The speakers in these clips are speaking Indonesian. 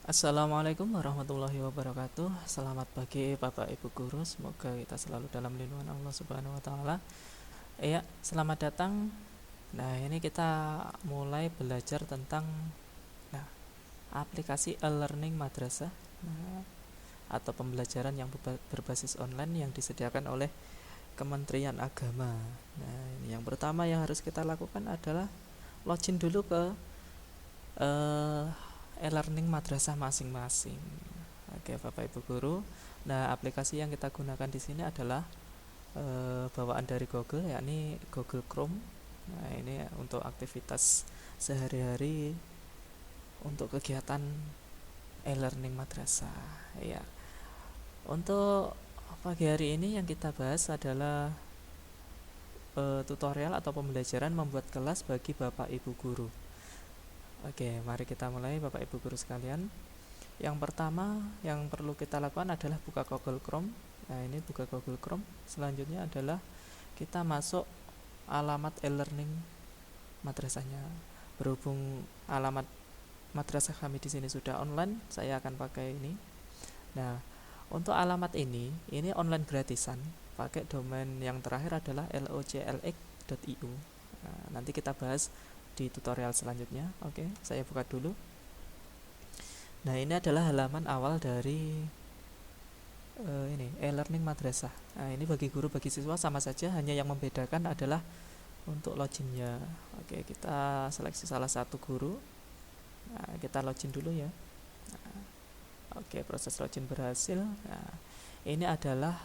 Assalamualaikum warahmatullahi wabarakatuh. Selamat pagi Bapak Ibu guru. Semoga kita selalu dalam lindungan Allah Subhanahu wa taala. Iya, selamat datang. Nah, ini kita mulai belajar tentang nah, aplikasi e-learning madrasah. Nah, atau pembelajaran yang berbasis online yang disediakan oleh Kementerian Agama. Nah, ini yang pertama yang harus kita lakukan adalah login dulu ke eh, e-learning madrasah masing-masing. Oke, Bapak Ibu guru. Nah, aplikasi yang kita gunakan di sini adalah bawaan dari Google, yakni Google Chrome. Nah, ini untuk aktivitas sehari-hari untuk kegiatan e-learning madrasah. Ya, untuk pagi hari ini yang kita bahas adalah tutorial atau pembelajaran membuat kelas bagi Bapak Ibu guru. Oke, mari kita mulai Bapak Ibu guru sekalian. Yang pertama yang perlu kita lakukan adalah buka Google Chrome. Nah, ini buka Google Chrome. Selanjutnya adalah kita masuk alamat e-learning madrasahnya. Berhubung alamat madrasah kami di sini sudah online, saya akan pakai ini. Nah, untuk alamat ini online gratisan. Pakai domain yang terakhir adalah loclx.io. Nah, nanti kita bahas di tutorial selanjutnya. Oke, saya buka dulu. Nah, ini adalah halaman awal dari ini e-learning madrasah. Nah, ini bagi guru bagi siswa sama saja, hanya yang membedakan adalah untuk loginnya. Oke, kita seleksi salah satu guru. Nah, kita login dulu ya. Nah, oke, proses login berhasil. Nah, ini adalah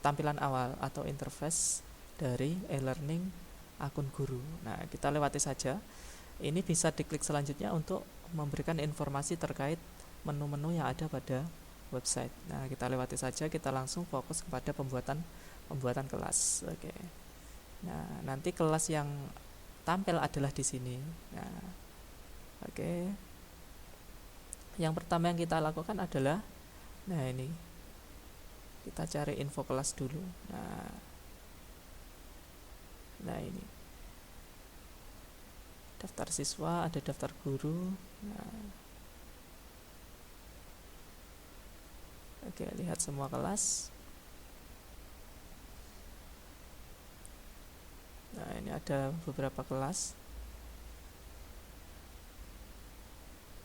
tampilan awal atau interface dari e-learning akun guru. Nah, kita lewati saja. Ini bisa diklik selanjutnya untuk memberikan informasi terkait menu-menu yang ada pada website. Nah, kita lewati saja, kita langsung fokus kepada pembuatan kelas. Oke. Nah, nanti kelas yang tampil adalah di sini. Nah, oke. Yang pertama yang kita lakukan adalah ini. Kita cari info kelas dulu. Nah ini. Daftar siswa, ada daftar guru. Nah, oke, lihat semua kelas. Nah, ini ada beberapa kelas.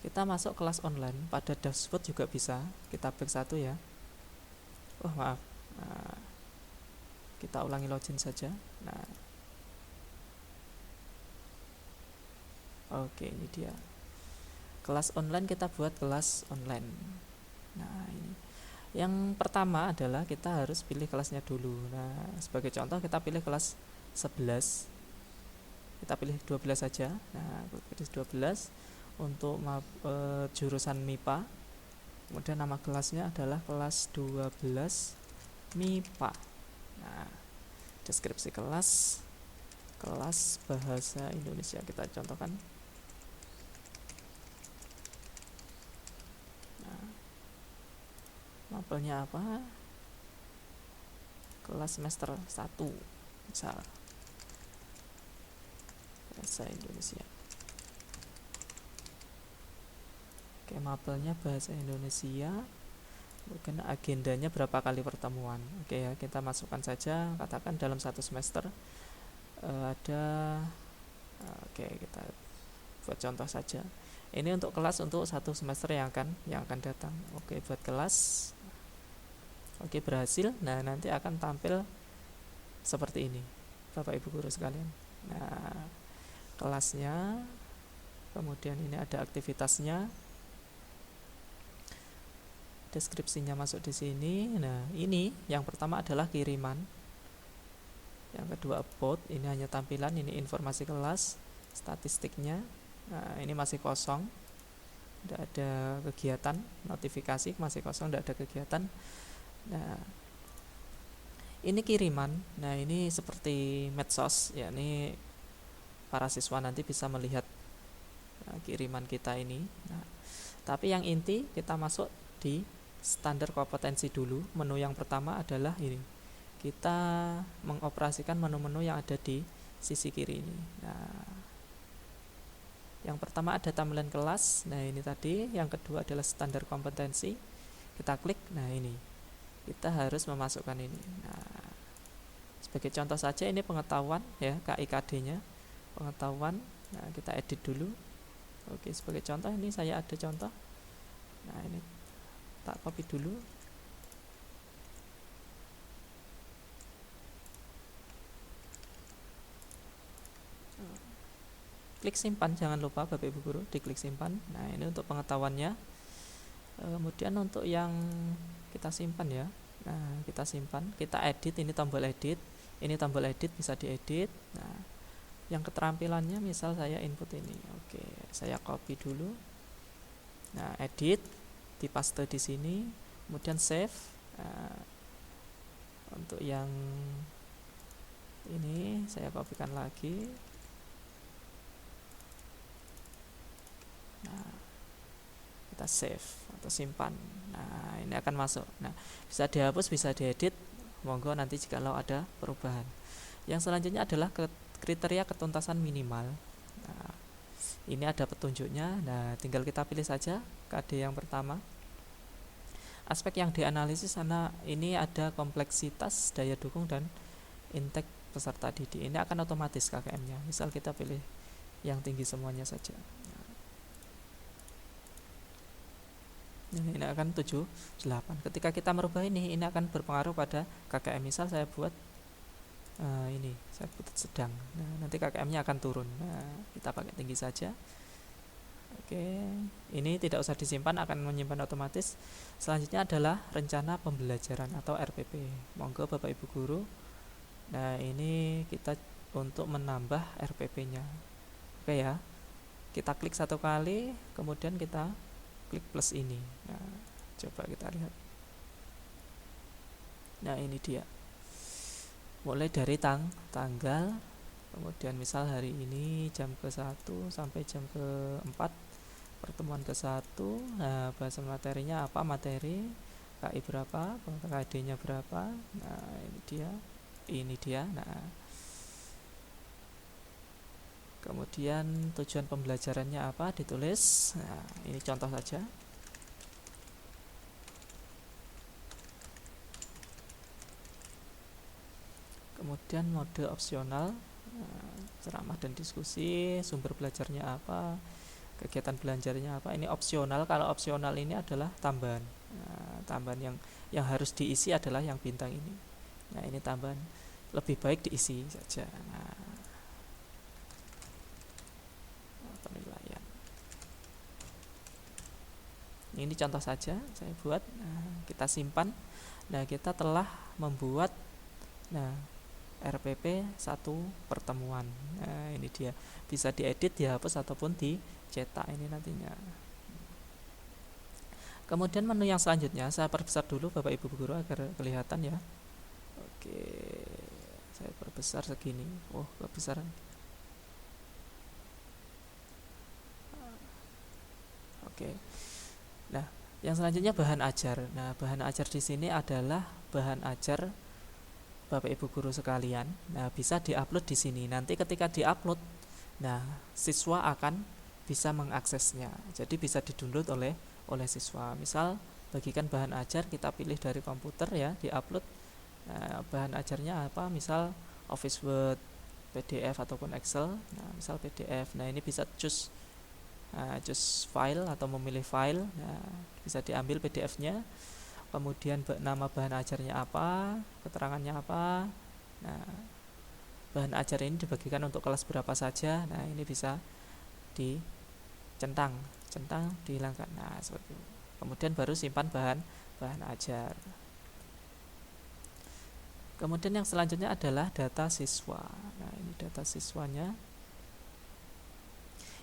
Kita masuk kelas online. Pada dashboard juga bisa. Kita back satu ya. Oh, maaf. Nah, kita ulangi login saja. Nah, oke, ini dia. Kelas online, kita buat kelas online. Nah, ini. Yang pertama adalah kita harus pilih kelasnya dulu. Nah, sebagai contoh kita pilih kelas 11. Kita pilih 12 saja. Nah, pilih 12 untuk jurusan MIPA. Kemudian nama kelasnya adalah kelas 12 MIPA. Nah, deskripsi kelas bahasa Indonesia kita contohkan. Mapelnya apa? Kelas semester 1 misal bahasa Indonesia. Oke, mapelnya bahasa Indonesia. Mungkin agendanya berapa kali pertemuan. Oke ya, kita masukkan saja. Katakan dalam satu semester ada. Oke, kita buat contoh saja. Ini untuk kelas untuk satu semester yang akan datang. Oke, buat kelas. Oke, berhasil. Nah, nanti akan tampil seperti ini, Bapak Ibu guru sekalian. Nah, kelasnya, kemudian ini ada aktivitasnya, deskripsinya masuk di sini. Nah, ini yang pertama adalah kiriman. Yang kedua upload, ini hanya tampilan, ini informasi kelas, statistiknya. Nah, ini masih kosong, tidak ada kegiatan, notifikasi masih kosong, tidak ada kegiatan. Nah, ini kiriman. Nah, ini seperti medsos, yakni para siswa nanti bisa melihat kiriman kita ini. Nah, tapi yang inti kita masuk di standar kompetensi dulu. Menu yang pertama adalah ini. Kita mengoperasikan menu-menu yang ada di sisi kiri ini. Nah, Yang pertama ada tampilan kelas. Nah, ini tadi. Yang kedua adalah standar kompetensi. Kita klik. Nah, ini. Kita harus memasukkan ini. Nah, sebagai contoh saja ini pengetahuan ya, KIKD-nya. Pengetahuan. Nah, kita edit dulu. Oke, sebagai contoh ini saya ada contoh. Nah, ini tak copy dulu. Klik simpan, jangan lupa Bapak Ibu Guru, diklik simpan. Nah, ini untuk pengetahuannya. Kemudian untuk yang kita simpan ya. Nah, kita simpan, kita edit, ini tombol edit. Ini tombol edit, bisa diedit. Nah, yang keterampilannya misal saya input ini. Oke, saya copy dulu. Nah, edit, dipaste di sini, kemudian save. Nah, untuk yang ini saya kopikan lagi. Nah, kita save atau simpan. Nah, ini akan masuk. Nah, bisa dihapus, bisa diedit. Monggo nanti jikalau ada perubahan. Yang selanjutnya adalah kriteria ketuntasan minimal. Nah, ini ada petunjuknya. Nah, tinggal kita pilih saja KD yang pertama. Aspek yang dianalisis karena ini ada kompleksitas, daya dukung, dan intake peserta didik. Ini akan otomatis KKM-nya. Misal kita pilih yang tinggi semuanya saja. Nah, ini akan 7, 8. Ketika kita merubah ini akan berpengaruh pada KKM. Misal saya buat ini, saya buat sedang. Nah, nanti KKM-nya akan turun. Nah, kita pakai tinggi saja. Oke, ini tidak usah disimpan, akan menyimpan otomatis. Selanjutnya adalah rencana pembelajaran atau RPP. Monggo Bapak Ibu Guru. Nah, ini kita untuk menambah RPP-nya. Oke ya. Kita klik satu kali, kemudian kita klik plus ini. Nah, coba kita lihat. Nah, ini dia. Mulai dari tanggal, kemudian misal hari ini jam ke-1 sampai jam ke-4, pertemuan ke-1. Nah, bahasan materinya apa, materi KI berapa, KD-nya berapa. Nah, ini dia. Nah, kemudian tujuan pembelajarannya apa, ditulis. Nah, ini contoh saja. Kemudian mode opsional, ceramah dan diskusi, sumber belajarnya apa, kegiatan belajarnya apa. Ini opsional. Kalau opsional ini adalah tambahan. Nah, tambahan yang harus diisi adalah yang bintang ini. Nah, ini tambahan, lebih baik diisi saja. Nah, penilaian. Ini contoh saja saya buat. Nah, kita simpan. Nah, kita telah membuat RPP 1 pertemuan. Nah, ini dia. Bisa diedit, dihapus ataupun dicetak ini nantinya. Kemudian menu yang selanjutnya saya perbesar dulu Bapak Ibu Guru agar kelihatan ya. Oke, saya perbesar segini. Oh, kebesaran. Oke. Nah, yang selanjutnya bahan ajar. Nah, bahan ajar di sini adalah bahan ajar Bapak Ibu Guru sekalian. Nah, bisa diupload di sini. Nanti ketika diupload, nah, siswa akan bisa mengaksesnya. Jadi bisa didownload oleh siswa. Misal bagikan bahan ajar, kita pilih dari komputer ya, diupload. Nah, bahan ajarnya apa? Misal Office Word, PDF ataupun Excel. Nah, misal PDF. Nah, ini bisa choose file atau memilih file. Nah, bisa diambil PDF-nya. Kemudian nama bahan ajarnya apa, keterangannya apa. Nah, bahan ajar ini dibagikan untuk kelas berapa saja. Nah, ini bisa dicentang, dihilangkan. Nah, seperti itu. Kemudian baru simpan bahan ajar. Kemudian yang selanjutnya adalah data siswa. Nah, ini data siswanya.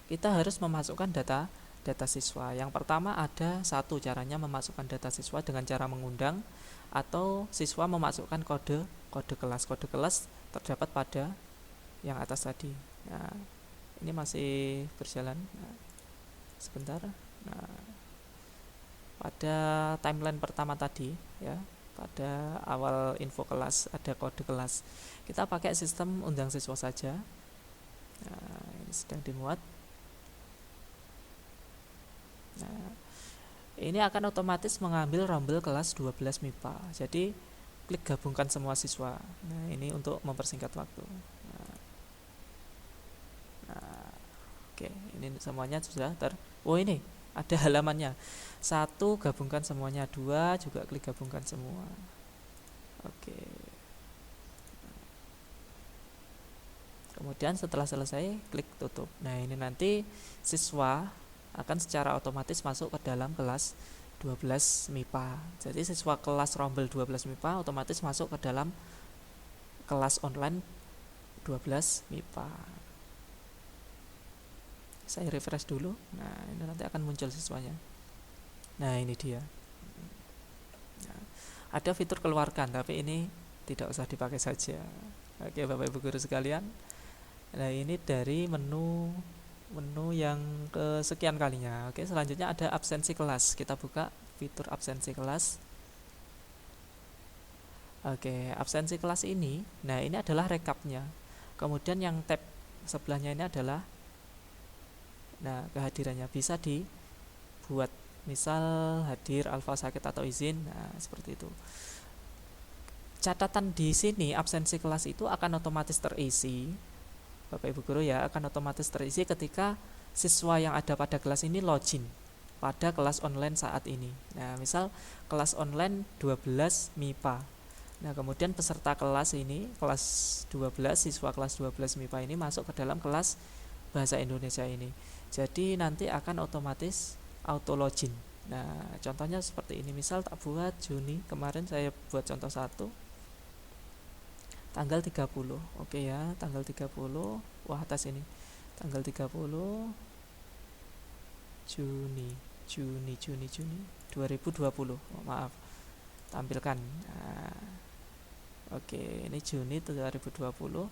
Kita harus memasukkan data siswa. Yang pertama ada satu caranya memasukkan data siswa dengan cara mengundang, atau siswa memasukkan kode kelas. Kode kelas terdapat pada yang atas tadi. Nah, ini masih berjalan. Nah, sebentar. Nah, pada timeline pertama tadi ya, pada awal info kelas ada kode kelas. Kita pakai sistem undang siswa saja. Nah, ini sedang dimuat. Nah, ini akan otomatis mengambil rombel kelas 12 MIPA. Jadi klik gabungkan semua siswa. Nah, ini untuk mempersingkat waktu. Nah, oke, ini semuanya sudah oh, ini ada halamannya. 1 gabungkan semuanya, 2 juga klik gabungkan semua. Oke. Kemudian setelah selesai klik tutup. Nah, ini nanti siswa akan secara otomatis masuk ke dalam kelas 12 MIPA. Jadi siswa kelas rombel 12 MIPA otomatis masuk ke dalam kelas online 12 MIPA. Saya refresh dulu. Nah, ini nanti akan muncul siswanya. Nah, ini dia. Nah, ada fitur keluarkan, tapi ini tidak usah dipakai saja. Oke, Bapak Ibu guru sekalian. Nah, ini dari menu yang kesekian kalinya. Oke, selanjutnya ada absensi kelas. Kita buka fitur absensi kelas. Oke, absensi kelas ini, nah ini adalah rekapnya. Kemudian yang tab sebelahnya ini adalah kehadirannya. Bisa dibuat, misal hadir, alfa, sakit atau izin. Nah, seperti itu. Catatan di sini absensi kelas itu akan otomatis terisi, Bapak Ibu guru ya, akan otomatis terisi ketika siswa yang ada pada kelas ini login pada kelas online saat ini. Nah, misal kelas online 12 MIPA. Nah, kemudian peserta kelas ini, kelas 12, siswa kelas 12 MIPA ini masuk ke dalam kelas bahasa Indonesia ini. Jadi nanti akan otomatis auto login. Nah, contohnya seperti ini. Misal tak buat Juni, kemarin saya buat contoh 1. Tanggal 30. Oke ya, tanggal 30. Wah, atas ini. Tanggal 30 Juni 2020. Maaf. Tampilkan. Nah, oke, ini Juni 2020.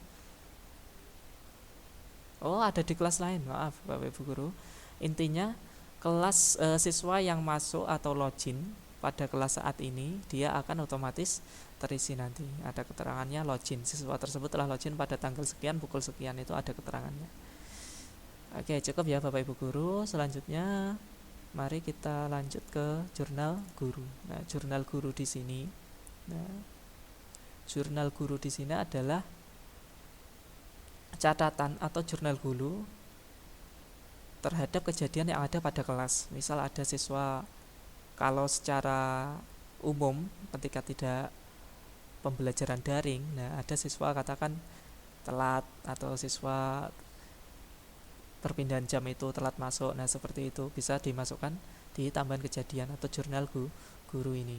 Oh, ada di kelas lain. Maaf, Bapak Ibu guru. Intinya kelas siswa yang masuk atau login pada kelas saat ini, dia akan otomatis terisi nanti. Ada keterangannya login. Siswa tersebut telah login pada tanggal sekian, pukul sekian, itu ada keterangannya. Oke, cukup ya Bapak Ibu guru. Selanjutnya mari kita lanjut ke jurnal guru. Nah, jurnal guru di sini. Nah, jurnal guru di sini adalah catatan atau jurnal guru terhadap kejadian yang ada pada kelas. Misal ada siswa, kalau secara umum ketika tidak pembelajaran daring, nah ada siswa katakan telat atau siswa perpindahan jam itu telat masuk. Nah, seperti itu bisa dimasukkan di tambahan kejadian atau jurnal guru ini.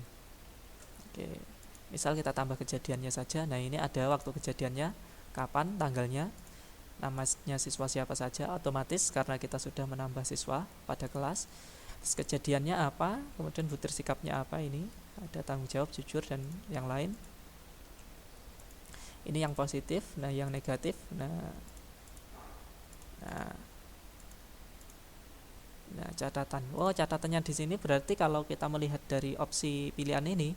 Oke. Misal kita tambah kejadiannya saja. Nah, ini ada waktu kejadiannya, kapan, tanggalnya, namanya siswa siapa saja, otomatis karena kita sudah menambah siswa pada kelas. Terus kejadiannya apa, kemudian butir sikapnya apa, ini ada tanggung jawab, jujur, dan yang lain. Ini yang positif. Nah, yang negatif, nah catatan. Oh, catatannya di sini berarti kalau kita melihat dari opsi pilihan ini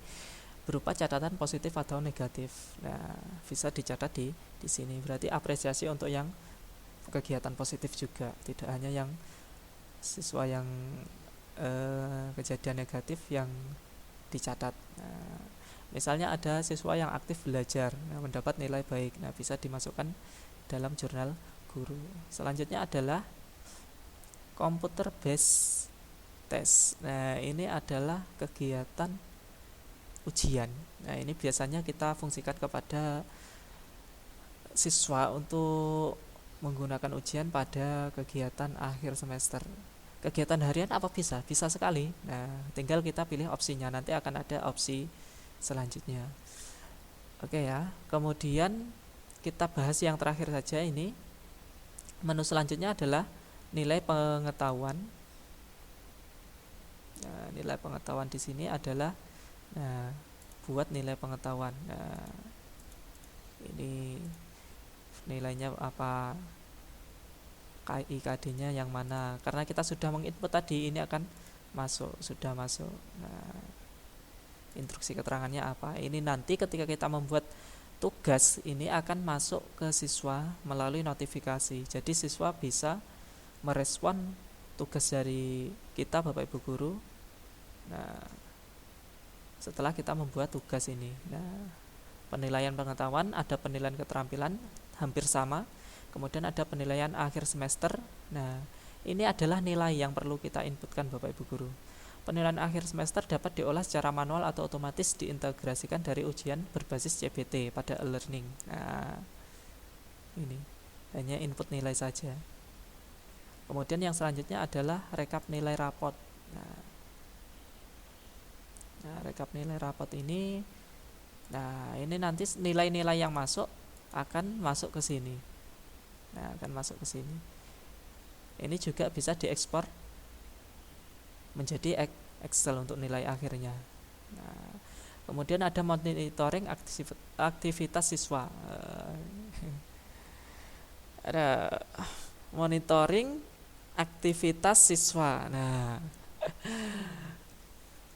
berupa catatan positif atau negatif. Nah, bisa dicatat di sini. Berarti apresiasi untuk yang kegiatan positif juga, tidak hanya yang siswa yang kejadian negatif yang dicatat. Nah, misalnya ada siswa yang aktif belajar, mendapat nilai baik. Nah, bisa dimasukkan dalam jurnal guru. Selanjutnya adalah computer based test. Nah, ini adalah kegiatan ujian. Nah, ini biasanya kita fungsikan kepada siswa untuk menggunakan ujian pada kegiatan akhir semester. Kegiatan harian apa bisa? Bisa sekali. Nah, tinggal kita pilih opsinya. Nanti akan ada opsi selanjutnya. Oke ya. Kemudian kita bahas yang terakhir saja ini. Menu selanjutnya adalah nilai pengetahuan. Nah, nilai pengetahuan di sini adalah buat nilai pengetahuan. Nah, ini nilainya apa, KIKD-nya yang mana, karena kita sudah menginput tadi, ini akan sudah masuk. Nah, instruksi keterangannya apa, ini nanti ketika kita membuat tugas ini akan masuk ke siswa melalui notifikasi. Jadi siswa bisa merespon tugas dari kita Bapak Ibu guru. Nah, setelah kita membuat tugas ini, nah, penilaian pengetahuan, ada penilaian keterampilan hampir sama, kemudian ada penilaian akhir semester. Nah, ini adalah nilai yang perlu kita inputkan Bapak Ibu guru. Penilaian akhir semester dapat diolah secara manual atau otomatis diintegrasikan dari ujian berbasis CBT pada e-learning. Nah, ini hanya input nilai saja. Kemudian yang selanjutnya adalah rekap nilai rapot. Nah, rekap nilai rapot ini, nah ini nanti nilai-nilai yang masuk akan masuk ke sini. Nah, akan masuk ke sini. Ini juga bisa diekspor menjadi Excel untuk nilai akhirnya. Nah, kemudian ada monitoring aktivitas siswa. Ada monitoring aktivitas siswa. Nah,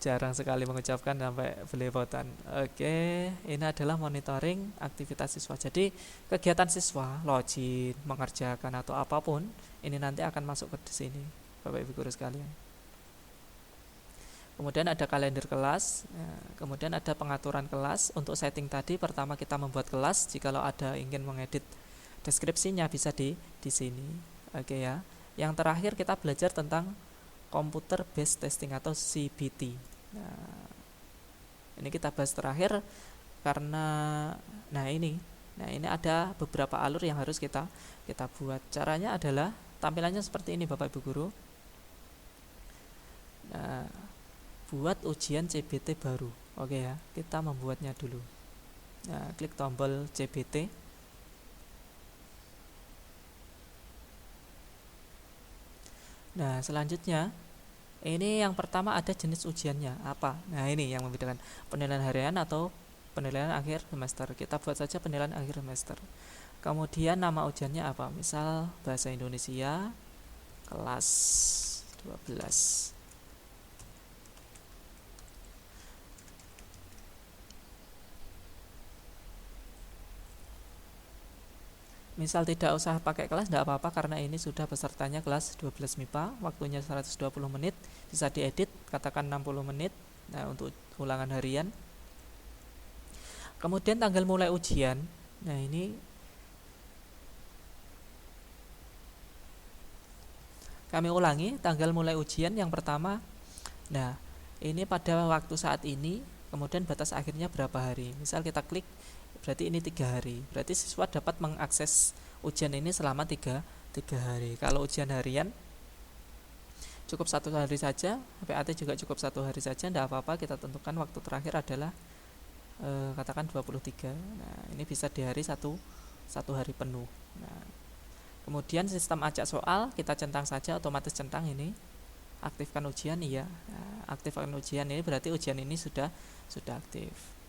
jarang sekali mengucapkan sampai belepotan. Oke, ini adalah monitoring aktivitas siswa. Jadi kegiatan siswa, login, mengerjakan atau apapun, ini nanti akan masuk ke sini, Bapak Ibu guru sekalian. Kemudian ada kalender kelas, kemudian ada pengaturan kelas. Untuk setting tadi, pertama kita membuat kelas. Jikalau ada ingin mengedit deskripsinya bisa di sini. Oke ya. Yang terakhir kita belajar tentang computer based testing atau CBT. Nah, ini kita bahas terakhir karena ini ada beberapa alur yang harus kita buat. Caranya adalah tampilannya seperti ini Bapak Ibu guru. Nah, buat ujian CBT baru. Oke ya, kita membuatnya dulu. Nah, klik tombol CBT. Nah, selanjutnya ini yang pertama ada jenis ujiannya apa. Nah, ini yang membedakan penilaian harian atau penilaian akhir semester. Kita buat saja penilaian akhir semester. Kemudian nama ujiannya apa? Misal bahasa Indonesia kelas 12. Misal tidak usah pakai kelas, tidak apa-apa karena ini sudah pesertanya kelas 12 MIPA, waktunya 120 menit, bisa diedit, katakan 60 menit. Nah, untuk ulangan harian. Kemudian tanggal mulai ujian. Nah, ini kami ulangi, tanggal mulai ujian yang pertama. Nah, ini pada waktu saat ini, kemudian batas akhirnya berapa hari. Misal kita klik, berarti ini 3 hari. Berarti siswa dapat mengakses ujian ini selama 3 hari. Kalau ujian harian cukup 1 hari saja, PAT juga cukup 1 hari saja, tidak apa-apa. Kita tentukan waktu terakhir adalah katakan 23. Nah, ini bisa di hari satu hari penuh. Nah, kemudian sistem acak soal kita centang saja, otomatis centang ini. Aktifkan ujian, iya. Nah, aktifkan ujian ini berarti ujian ini sudah aktif.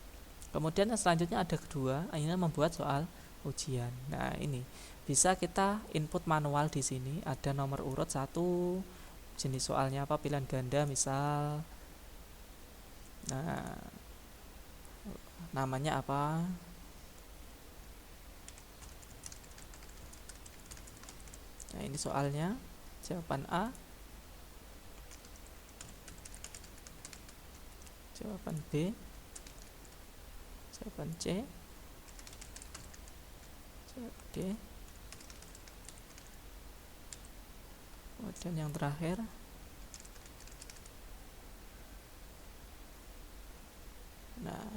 Kemudian selanjutnya ada kedua, ini membuat soal ujian. Nah, ini bisa kita input manual di sini. Ada nomor urut 1, jenis soalnya apa, pilihan ganda misal. Nah, namanya apa? Nah, ini soalnya jawaban A, jawaban B, jawaban C, jawaban D, kemudian yang terakhir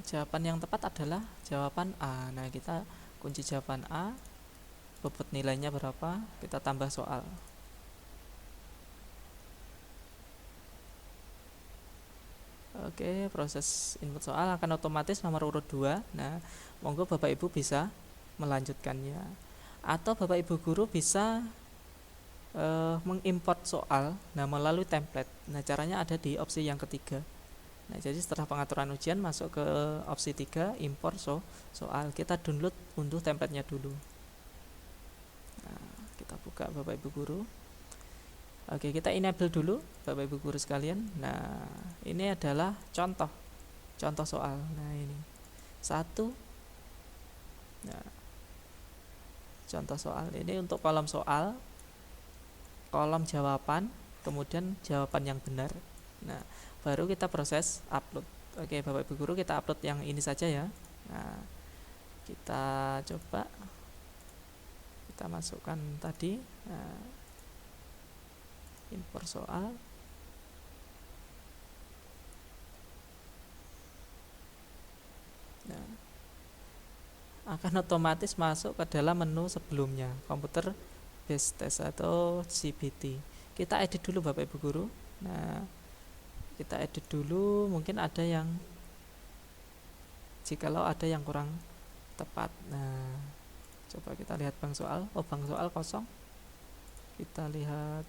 jawaban yang tepat adalah jawaban A. Nah, kita kunci jawaban A, bobot nilainya berapa, kita tambah soal. Oke, proses input soal akan otomatis nomor urut 2. Nah, monggo Bapak Ibu bisa melanjutkannya. Atau Bapak Ibu guru bisa mengimport soal melalui template. Nah, caranya ada di opsi yang ketiga. Nah, jadi setelah pengaturan ujian masuk ke opsi 3, import soal. Kita download, unduh templatenya dulu. Nah, kita buka Bapak Ibu guru. Oke, kita enable dulu Bapak Ibu guru sekalian. Nah, ini adalah contoh soal. Nah, ini 1. Nah, contoh soal ini untuk kolom soal, kolom jawaban, kemudian jawaban yang benar. Nah, baru kita proses upload. Oke, Bapak Ibu guru, kita upload yang ini saja ya. Nah, kita coba kita masukkan tadi. Nah, impor soal. Nah, akan otomatis masuk ke dalam menu sebelumnya, komputer based test atau CBT. Kita edit dulu Bapak Ibu guru. Nah, kita edit dulu, mungkin ada yang, jikalau ada yang kurang tepat. Nah, coba kita lihat bank soal. Oh, bank soal kosong. Kita lihat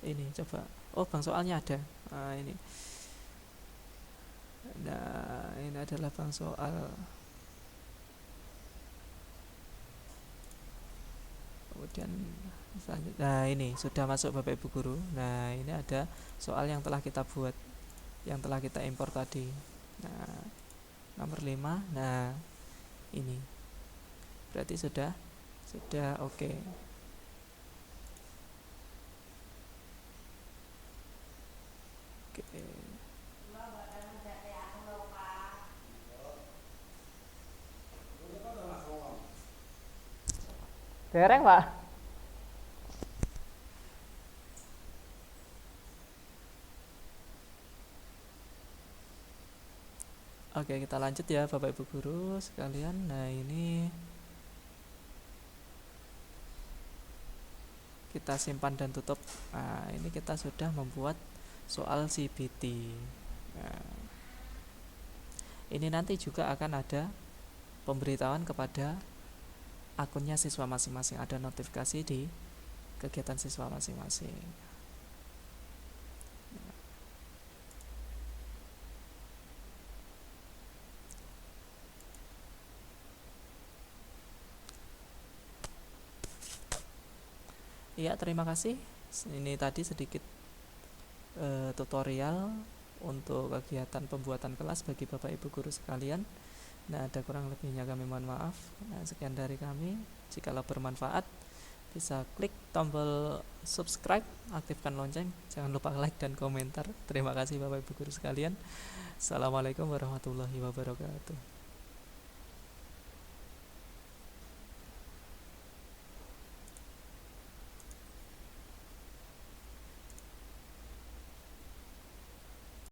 ini, coba. Oh, bank soalnya ada. Nah, ini. Nah, ini adalah bank soal. Kemudian nah, ini sudah masuk Bapak Ibu guru. Nah, ini ada soal yang telah kita buat, yang telah kita impor tadi. Nah, nomor 5. Nah, ini berarti sudah oke. Oke. Dereng, Pak. Oke, kita lanjut ya Bapak Ibu guru sekalian. Nah, ini kita simpan dan tutup. Nah, ini kita sudah membuat soal CBT. Nah, ini nanti juga akan ada pemberitahuan kepada akunnya siswa masing-masing, ada notifikasi di kegiatan siswa masing-masing. Iya, terima kasih. Ini tadi sedikit tutorial untuk kegiatan pembuatan kelas bagi Bapak Ibu guru sekalian. Nah, ada kurang lebihnya kami mohon maaf. Nah, sekian dari kami. Jikalau bermanfaat, bisa klik tombol subscribe, aktifkan lonceng, jangan lupa like dan komentar. Terima kasih Bapak Ibu guru sekalian. Assalamualaikum warahmatullahi wabarakatuh.